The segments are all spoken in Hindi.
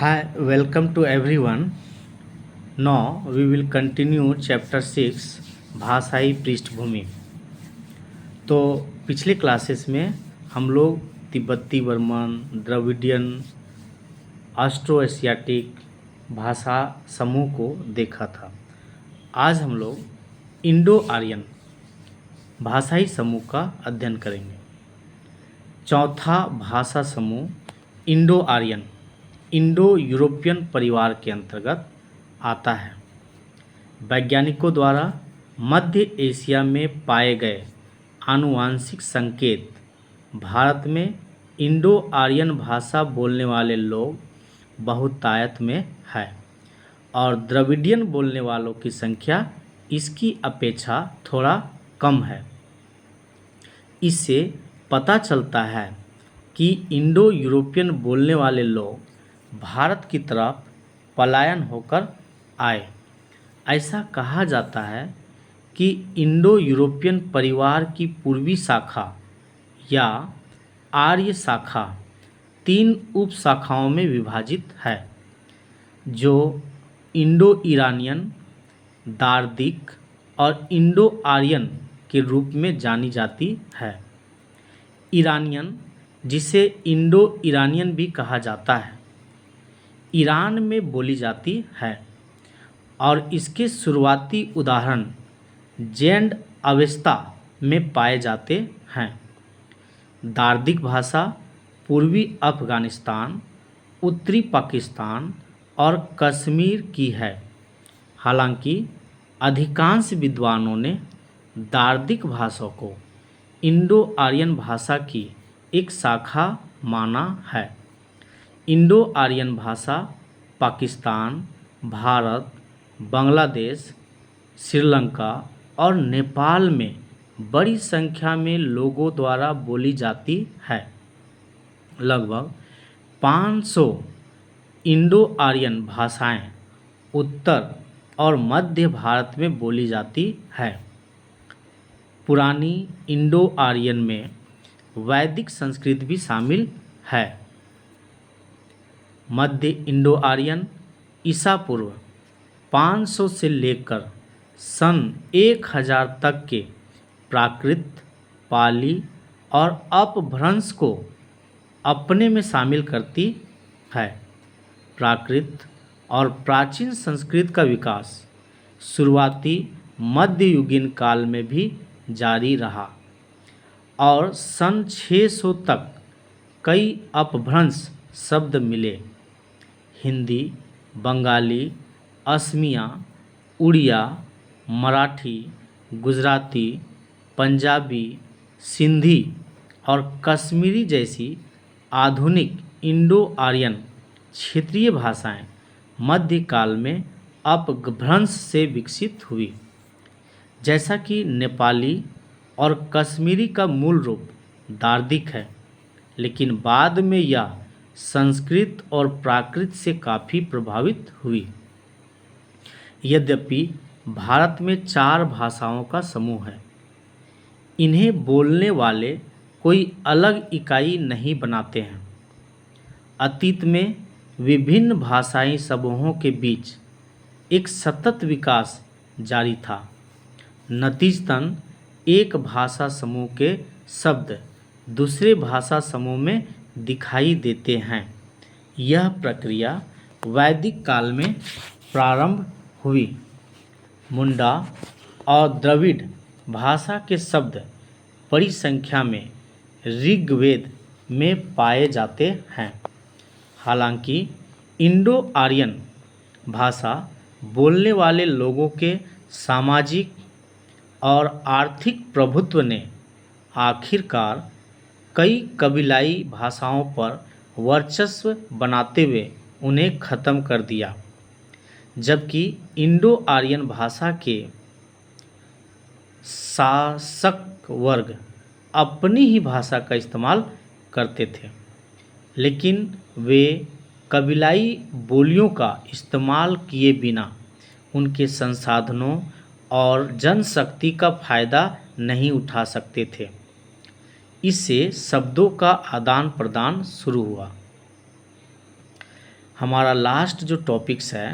Hi, welcome to everyone. Now we will continue chapter 6 भाषाई पृष्ठभूमि। तो पिछले क्लासेस में हम लोग तिब्बती बर्मन, द्रविडियन, ऑस्ट्रो एशियाटिक भाषा समूह को देखा था। आज हम लोग इंडो आर्यन भाषाई समूह का अध्ययन करेंगे। चौथा भाषा समूह इंडो आर्यन इंडो यूरोपियन परिवार के अंतर्गत आता है। वैज्ञानिकों द्वारा मध्य एशिया में पाए गए आनुवांशिक संकेत भारत में इंडो आर्यन भाषा बोलने वाले लोग बहुतायत में है और द्रविडियन बोलने वालों की संख्या इसकी अपेक्षा थोड़ा कम है। इससे पता चलता है कि इंडो यूरोपियन बोलने वाले लोग भारत की तरफ पलायन होकर आए। ऐसा कहा जाता है कि इंडो यूरोपियन परिवार की पूर्वी शाखा या आर्य शाखा 3 उप शाखाओं में विभाजित है, जो इंडो ईरानियन, दार्दिक और इंडो आर्यन के रूप में जानी जाती है। ईरानियन, जिसे इंडो ईरानियन भी कहा जाता है, ईरान में बोली जाती है और इसके शुरुआती उदाहरण जैंड अवेस्ता में पाए जाते हैं। दार्दिक भाषा पूर्वी अफ़गानिस्तान, उत्तरी पाकिस्तान और कश्मीर की है। हालांकि अधिकांश विद्वानों ने दार्दिक भाषा को इंडो आर्यन भाषा की एक शाखा माना है। इंडो आर्यन भाषा पाकिस्तान, भारत, बांग्लादेश, श्रीलंका और नेपाल में बड़ी संख्या में लोगों द्वारा बोली जाती है। लगभग 500 इंडो आर्यन भाषाएं उत्तर और मध्य भारत में बोली जाती है। पुरानी इंडो आर्यन में वैदिक संस्कृत भी शामिल है। मध्य इंडो आर्यन ईसा पूर्व 500 से लेकर सन 1000 तक के प्राकृत, पाली और अपभ्रंश को अपने में शामिल करती है। प्राकृत और प्राचीन संस्कृत का विकास शुरुआती मध्ययुगीन काल में भी जारी रहा और सन 600 तक कई अपभ्रंश शब्द मिले। हिंदी, बंगाली, असमिया, उड़िया, मराठी, गुजराती, पंजाबी, सिंधी और कश्मीरी जैसी आधुनिक इंडो आर्यन क्षेत्रीय भाषाएं मध्यकाल में अपभ्रंश से विकसित हुई। जैसा कि नेपाली और कश्मीरी का मूल रूप दार्दिक है, लेकिन बाद में यह संस्कृत और प्राकृत से काफ़ी प्रभावित हुई। यद्यपि भारत में 4 भाषाओं का समूह है, इन्हें बोलने वाले कोई अलग इकाई नहीं बनाते हैं। अतीत में विभिन्न भाषाई समूहों के बीच एक सतत विकास जारी था। नतीजतन एक भाषा समूह के शब्द दूसरे भाषा समूह में दिखाई देते हैं। यह प्रक्रिया वैदिक काल में प्रारंभ हुई। मुंडा और द्रविड़ भाषा के शब्द बड़ी संख्या में ऋग्वेद में पाए जाते हैं। हालांकि इंडो आर्यन भाषा बोलने वाले लोगों के सामाजिक और आर्थिक प्रभुत्व ने आखिरकार कई कबीलाई भाषाओं पर वर्चस्व बनाते हुए उन्हें ख़त्म कर दिया, जबकि इंडो आर्यन भाषा के शासक वर्ग अपनी ही भाषा का इस्तेमाल करते थे, लेकिन वे कबीलाई बोलियों का इस्तेमाल किए बिना उनके संसाधनों और जनशक्ति का फ़ायदा नहीं उठा सकते थे। इससे शब्दों का आदान प्रदान शुरू हुआ। हमारा लास्ट जो टॉपिक्स है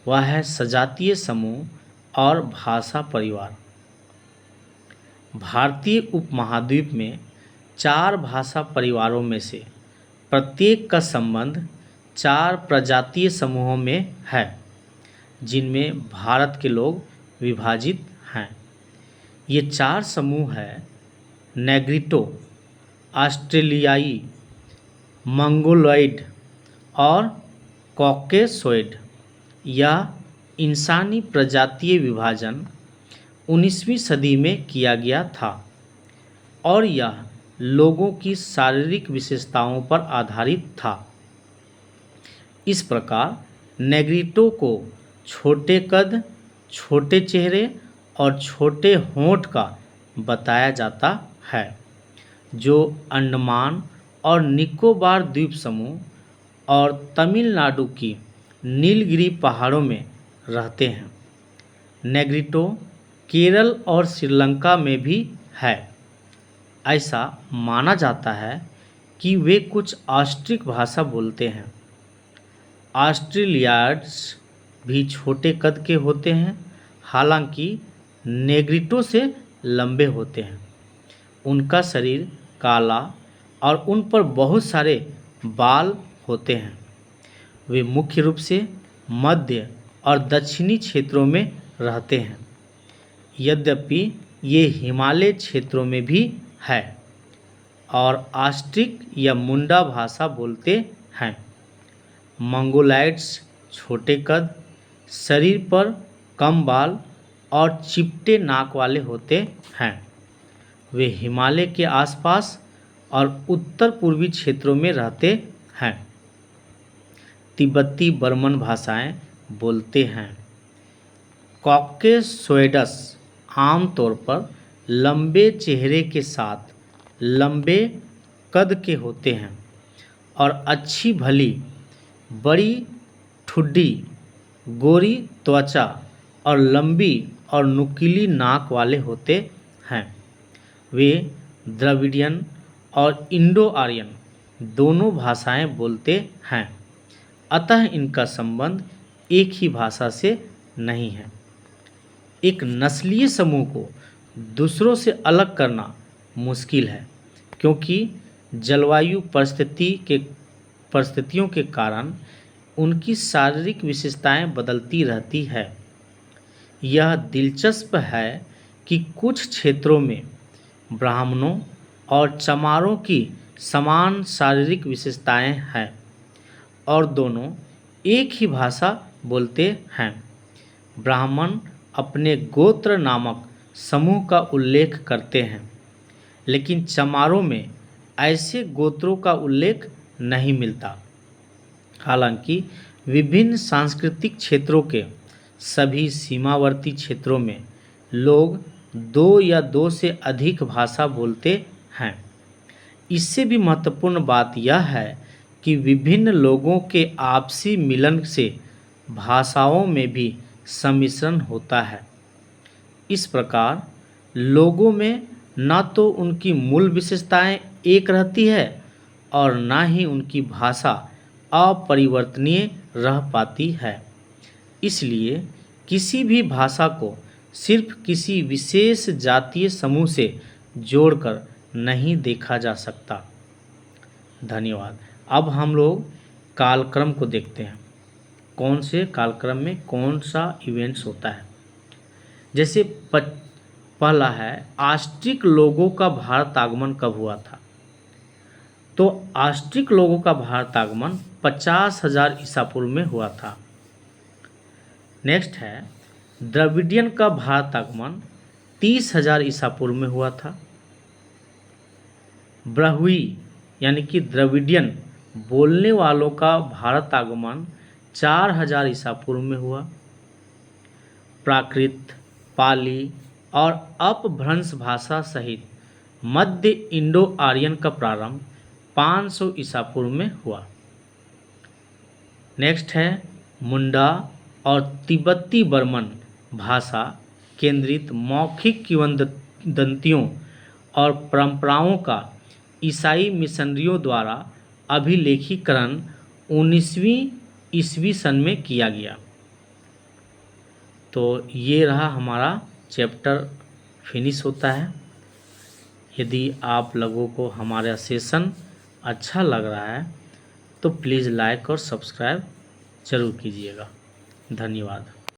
वह है सजातीय समूह और भाषा परिवार। भारतीय उपमहाद्वीप में 4 भाषा परिवारों में से प्रत्येक का संबंध 4 प्रजातीय समूहों में है, जिनमें भारत के लोग विभाजित हैं। ये 4 समूह हैं नेग्रिटो, ऑस्ट्रेलियाई, मंगोलॉइड और कॉकेसॉइड। यह इंसानी प्रजातीय विभाजन 19वीं सदी में किया गया था और यह लोगों की शारीरिक विशेषताओं पर आधारित था। इस प्रकार नेग्रिटो को छोटे कद, छोटे चेहरे और छोटे होंठ का बताया जाता है, जो अंडमान और निकोबार द्वीप समूह और तमिलनाडु की नीलगिरी पहाड़ों में रहते हैं। नेग्रिटो केरल और श्रीलंका में भी है। ऐसा माना जाता है कि वे कुछ ऑस्ट्रिक भाषा बोलते हैं। ऑस्ट्रेलियार्ड्स भी छोटे कद के होते हैं, हालांकि नेग्रिटो से लंबे होते हैं। उनका शरीर काला और उन पर बहुत सारे बाल होते हैं। वे मुख्य रूप से मध्य और दक्षिणी क्षेत्रों में रहते हैं, यद्यपि ये हिमालय क्षेत्रों में भी है और ऑस्ट्रिक या मुंडा भाषा बोलते हैं। मंगोलाइड्स छोटे कद, शरीर पर कम बाल और चिपटे नाक वाले होते हैं। वे हिमालय के आसपास और उत्तर पूर्वी क्षेत्रों में रहते हैं। तिब्बती बर्मन भाषाएं बोलते हैं। कॉकेसॉइड्स आमतौर पर लंबे चेहरे के साथ लंबे कद के होते हैं और अच्छी भली बड़ी ठुड्डी, गोरी त्वचा और लंबी और नुकीली नाक वाले होते हैं। वे द्रविडियन और इंडो आर्यन दोनों भाषाएं बोलते हैं, अतः इनका संबंध एक ही भाषा से नहीं है। एक नस्लीय समूह को दूसरों से अलग करना मुश्किल है, क्योंकि जलवायु परिस्थितियों के कारण उनकी शारीरिक विशेषताएं बदलती रहती है। यह दिलचस्प है कि कुछ क्षेत्रों में ब्राह्मणों और चमारों की समान शारीरिक विशेषताएं हैं और दोनों एक ही भाषा बोलते हैं। ब्राह्मण अपने गोत्र नामक समूह का उल्लेख करते हैं, लेकिन चमारों में ऐसे गोत्रों का उल्लेख नहीं मिलता। हालांकि विभिन्न सांस्कृतिक क्षेत्रों के सभी सीमावर्ती क्षेत्रों में लोग 2 या 2 से अधिक भाषा बोलते हैं। इससे भी महत्वपूर्ण बात यह है कि विभिन्न लोगों के आपसी मिलन से भाषाओं में भी सम्मिश्रण होता है। इस प्रकार लोगों में न तो उनकी मूल विशेषताएं एक रहती है और न ही उनकी भाषा अपरिवर्तनीय रह पाती है। इसलिए किसी भी भाषा को सिर्फ किसी विशेष जातीय समूह से जोड़कर नहीं देखा जा सकता। धन्यवाद। अब हम लोग कालक्रम को देखते हैं। कौन से कालक्रम में कौन सा इवेंट्स होता है। जैसे पहला है ऑस्ट्रिक लोगों का भारत आगमन कब हुआ था। तो ऑस्ट्रिक लोगों का भारत आगमन 50,000 ईसा पूर्व में हुआ था। नेक्स्ट है द्रविडियन का भारत आगमन 30,000 ईसा पूर्व में हुआ था। ब्राह्वी यानी कि द्रविडियन बोलने वालों का भारत आगमन 4,000 ईसा पूर्व में हुआ। प्राकृत, पाली और अपभ्रंश भाषा सहित मध्य इंडो आर्यन का प्रारंभ 500 ईसा पूर्व में हुआ। नेक्स्ट है मुंडा और तिब्बती बर्मन भाषा केंद्रित मौखिक किंवदंतियों और परंपराओं का ईसाई मिशनरियों द्वारा अभिलेखीकरण 19वीं ईस्वी सन में किया गया। तो ये रहा हमारा चैप्टर फिनिश होता है। यदि आप लोगों को हमारा सेशन अच्छा लग रहा है तो प्लीज़ लाइक और सब्सक्राइब ज़रूर कीजिएगा। धन्यवाद।